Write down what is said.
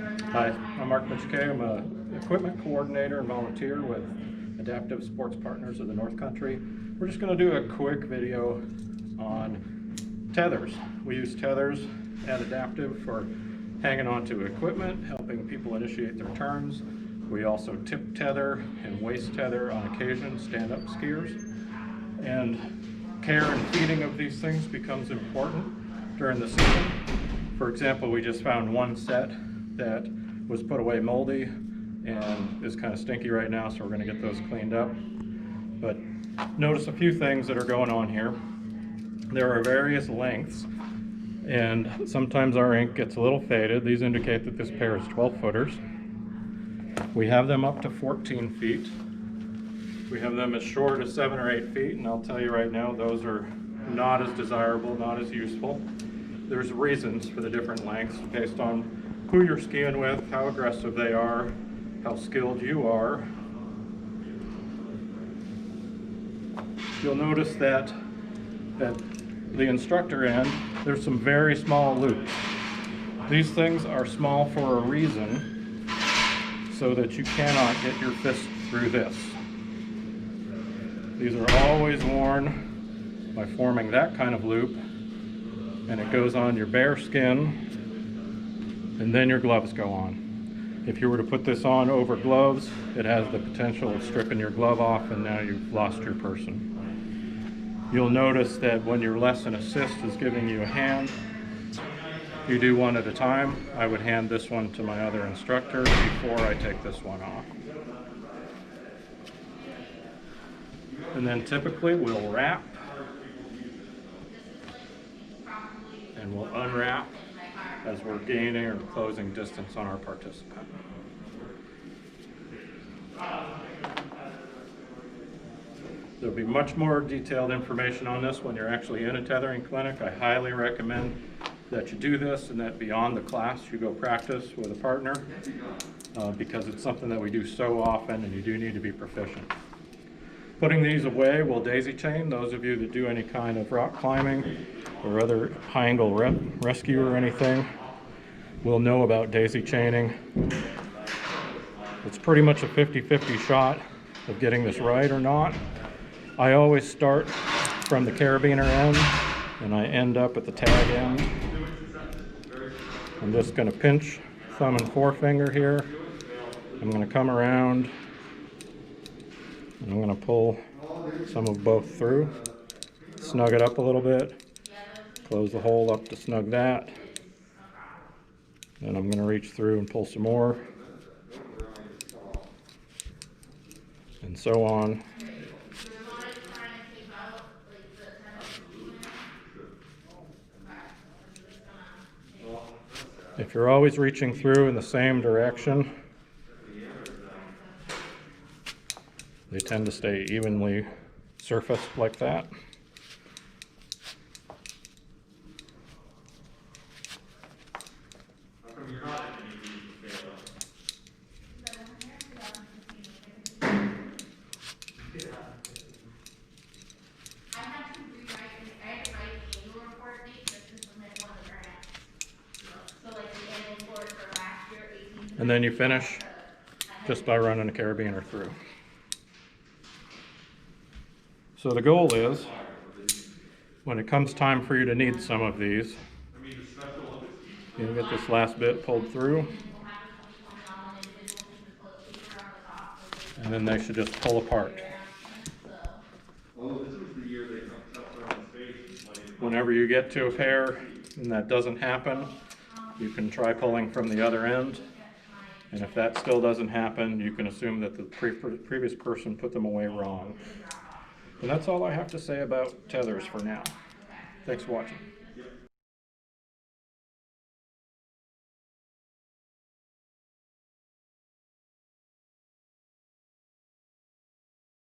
Hi, I'm Mark Mitchkay. I'm an equipment coordinator and volunteer with Adaptive Sports Partners of the North Country. We're just going to do a quick video on tethers. We use tethers at Adaptive for hanging onto equipment, helping people initiate their turns. We also tip tether and waist tether on occasion, stand-up skiers. And care and feeding of these things becomes important during the season. For example, we just found one set that was put away moldy and is kind of stinky right now, so we're going to get those cleaned up. But notice a few things that are going on here. There are various lengths, and sometimes our ink gets a little faded. These indicate that this pair is 12 footers. We have them up to 14 feet. We have them as short as 7 or 8 feet, and I'll tell you right now, those are not as desirable, not as useful. There's reasons for the different lengths based on who you're skiing with, how aggressive they are, how skilled you are. You'll notice that at the instructor end, there's some very small loops. These things are small for a reason, so that you cannot get your fist through this. These are always worn by forming that kind of loop, and it goes on your bare skin, and then your gloves go on. If you were to put this on over gloves, it has the potential of stripping your glove off, and now you've lost your person. You'll notice that when your lesson assist is giving you a hand, you do one at a time. I would hand this one to my other instructor before I take this one off. And then typically we'll wrap and we'll unwrap as we're gaining or closing distance on our participant. There'll be much more detailed information on this when you're actually in a tethering clinic. I highly recommend that you do this and that beyond the class you go practice with a partner because it's something that we do so often and you do need to be proficient. Putting these away, we'll daisy chain. Those of you that do any kind of rock climbing or other high angle rescue or anything will know about daisy chaining. It's pretty much a 50-50 shot of getting this right or not. I always start from the carabiner end and I end up at the tag end. I'm just going to pinch thumb and forefinger here. I'm going to come around and I'm going to pull some of both through, snug it up a little bit, close the hole up to snug that. Then I'm going to reach through and pull some more, and so on. If you're always reaching through in the same direction, they tend to stay evenly surfaced like that. And then you finish just by running a carabiner through. So the goal is, when it comes time for you to need some of these, you get this last bit pulled through, and then they should just pull apart. Whenever you get to a pair and that doesn't happen, you can try pulling from the other end. And if that still doesn't happen, you can assume that the previous person put them away wrong. And that's all I have to say about tethers for now. Thanks for watching.